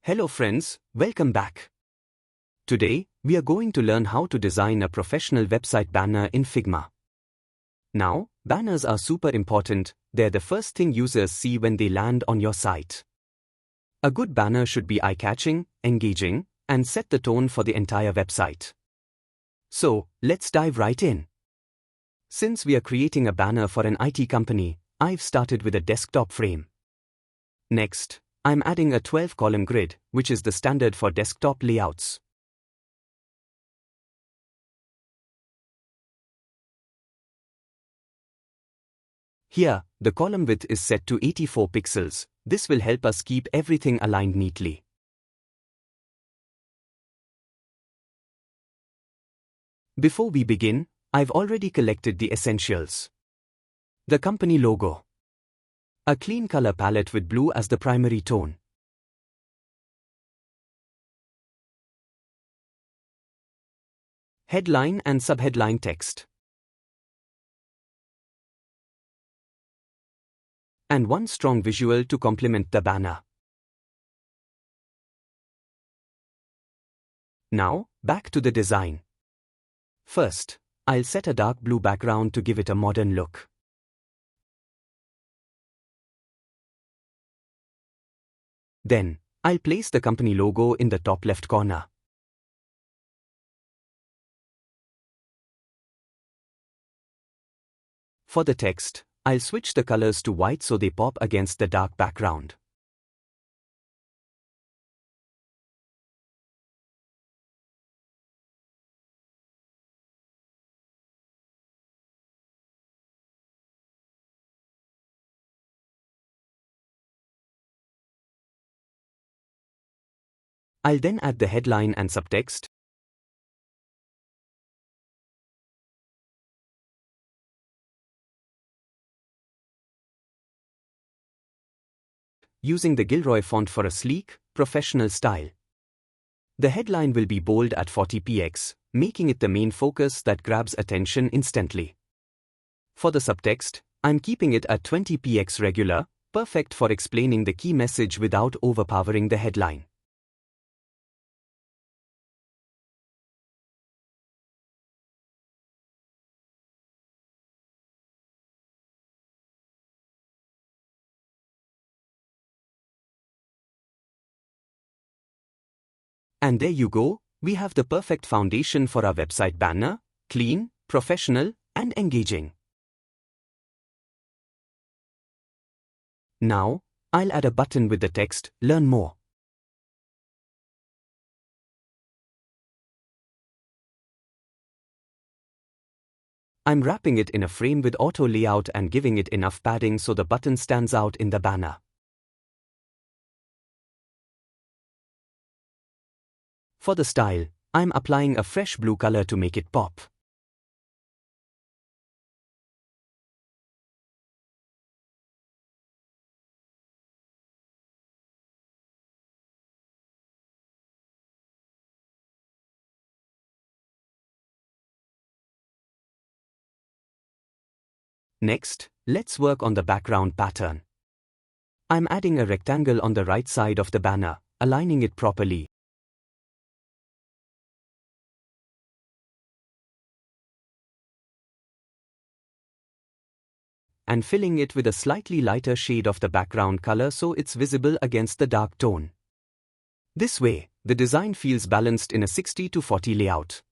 Hello friends, welcome back. Today, we are going to learn how to design a professional website banner in Figma. Now, banners are super important, they're the first thing users see when they land on your site. A good banner should be eye-catching, engaging, and set the tone for the entire website. So, let's dive right in. Since we are creating a banner for an IT company, I've started with a desktop frame. Next, I'm adding a 12-column grid, which is the standard for desktop layouts. Here, the column width is set to 84 pixels. This will help us keep everything aligned neatly. Before we begin, I've already collected the essentials. The company logo. A clean color palette with blue as the primary tone. Headline and subheadline text. And one strong visual to complement the banner. Now, back to the design. First, I'll set a dark blue background to give it a modern look. Then, I'll place the company logo in the top left corner. For the text, I'll switch the colors to white so they pop against the dark background. I'll then add the headline and subtext. Using the Gilroy font for a sleek, professional style. The headline will be bold at 40px, making it the main focus that grabs attention instantly. For the subtext, I'm keeping it at 20px regular, perfect for explaining the key message without overpowering the headline. And there you go, we have the perfect foundation for our website banner, clean, professional, and engaging. Now, I'll add a button with the text, "Learn more." I'm wrapping it in a frame with auto layout and giving it enough padding so the button stands out in the banner. For the style, I'm applying a fresh blue color to make it pop. Next, let's work on the background pattern. I'm adding a rectangle on the right side of the banner, aligning it properly. And filling it with a slightly lighter shade of the background color so it's visible against the dark tone. This way, the design feels balanced in a 60-40 layout.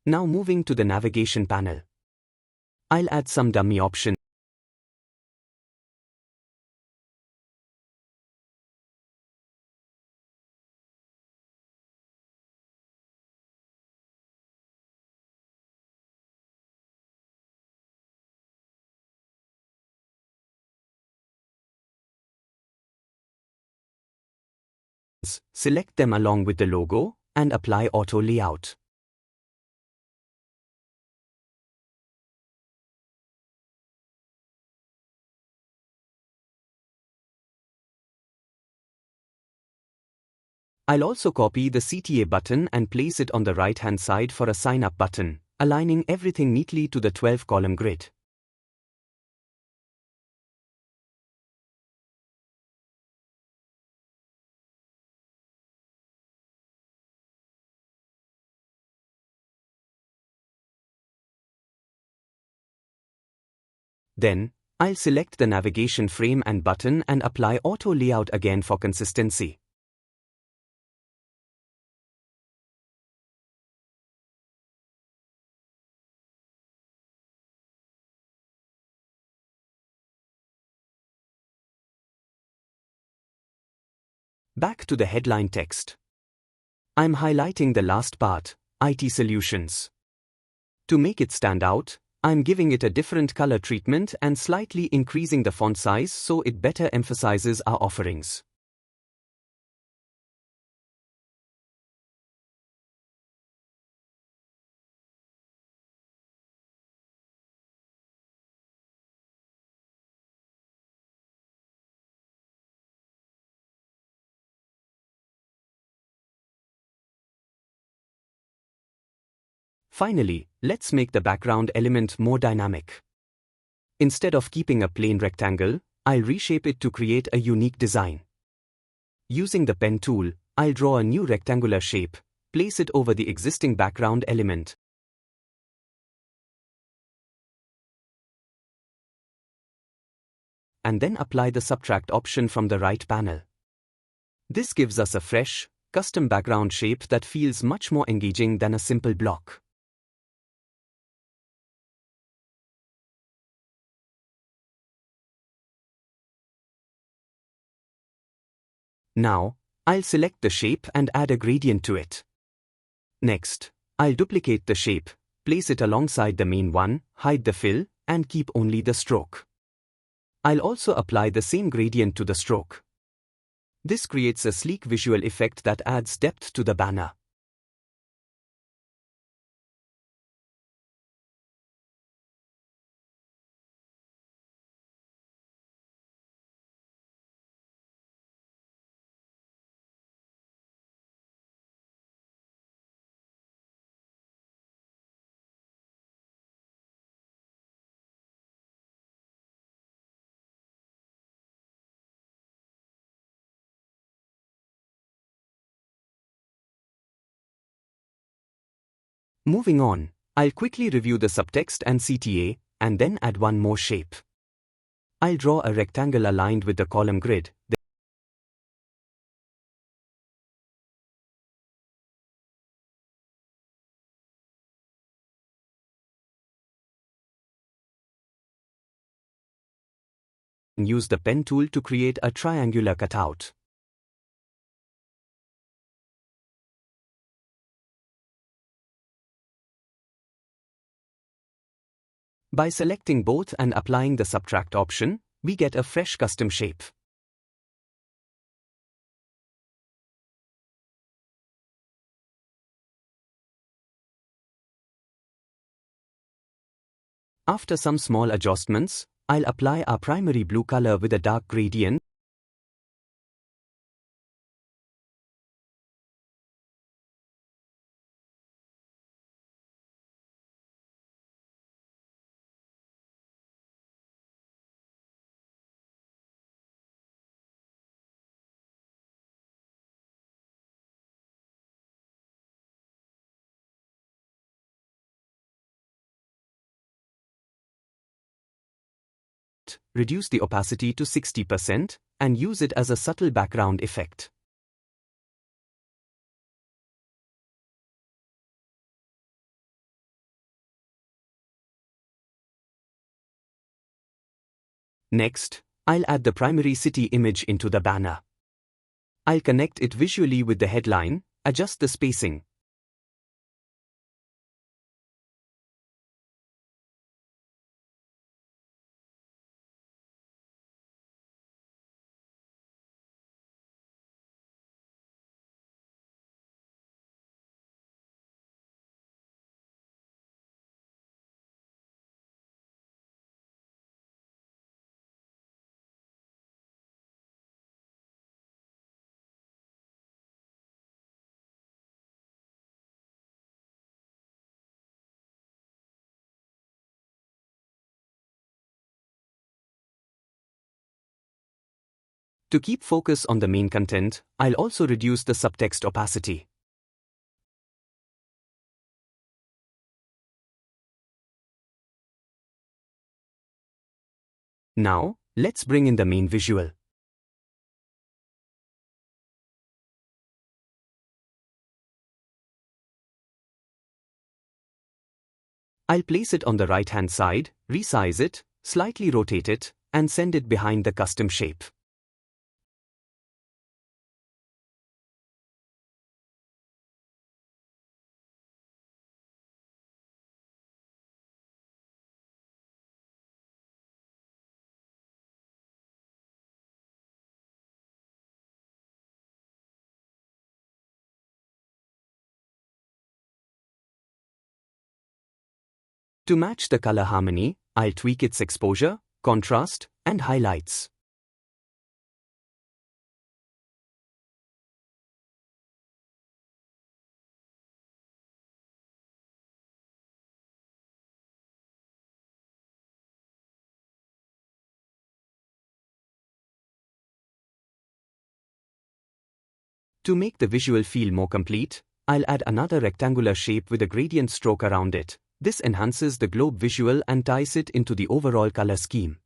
Now moving to the navigation panel. I'll add some dummy options. Select them along with the logo, and apply auto layout. I'll also copy the CTA button and place it on the right-hand side for a sign-up button, aligning everything neatly to the 12-column grid. Then, I'll select the navigation frame and button and apply auto layout again for consistency. Back to the headline text. I'm highlighting the last part, IT solutions. To make it stand out, I'm giving it a different color treatment and slightly increasing the font size so it better emphasizes our offerings. Finally, let's make the background element more dynamic. Instead of keeping a plain rectangle, I'll reshape it to create a unique design. Using the pen tool, I'll draw a new rectangular shape, place it over the existing background element, and then apply the subtract option from the right panel. This gives us a fresh, custom background shape that feels much more engaging than a simple block. Now, I'll select the shape and add a gradient to it. Next, I'll duplicate the shape, place it alongside the main one, hide the fill, and keep only the stroke. I'll also apply the same gradient to the stroke. This creates a sleek visual effect that adds depth to the banner. Moving on, I'll quickly review the subtext and CTA, and then add one more shape. I'll draw a rectangle aligned with the column grid, then use the pen tool to create a triangular cutout. By selecting both and applying the subtract option, we get a fresh custom shape. After some small adjustments, I'll apply our primary blue color with a dark gradient, reduce the opacity to 60%, and use it as a subtle background effect. Next, I'll add the primary city image into the banner. I'll connect it visually with the headline, adjust the spacing, To keep focus on the main content, I'll also reduce the subtext opacity. Now, let's bring in the main visual. I'll place it on the right-hand side, resize it, slightly rotate it, and send it behind the custom shape. To match the color harmony, I'll tweak its exposure, contrast, and highlights. To make the visual feel more complete, I'll add another rectangular shape with a gradient stroke around it. This enhances the globe visual and ties it into the overall color scheme.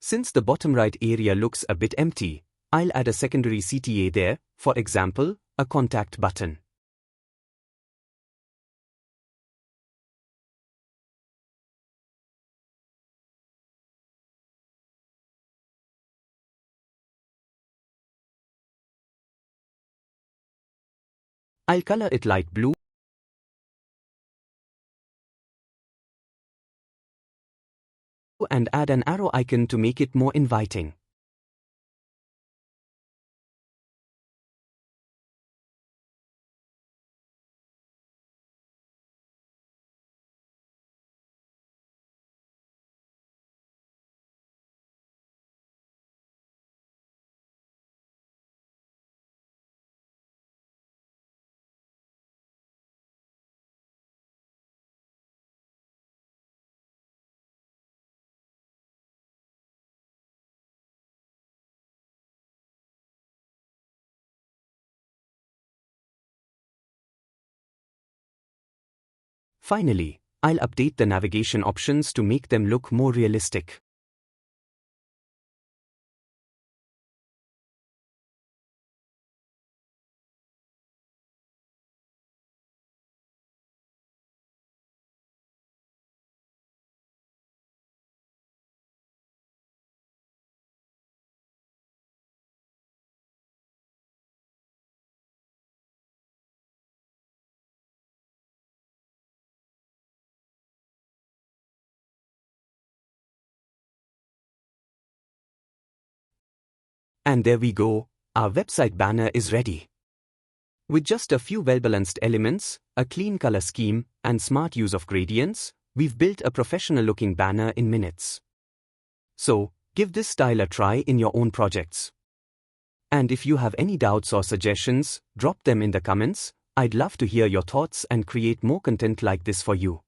Since the bottom right area looks a bit empty, I'll add a secondary CTA there, for example, a contact button. I'll color it light blue and add an arrow icon to make it more inviting. Finally, I'll update the navigation options to make them look more realistic. And there we go, our website banner is ready. With just a few well-balanced elements, a clean color scheme, and smart use of gradients, we've built a professional-looking banner in minutes. So, give this style a try in your own projects. And if you have any doubts or suggestions, drop them in the comments. I'd love to hear your thoughts and create more content like this for you.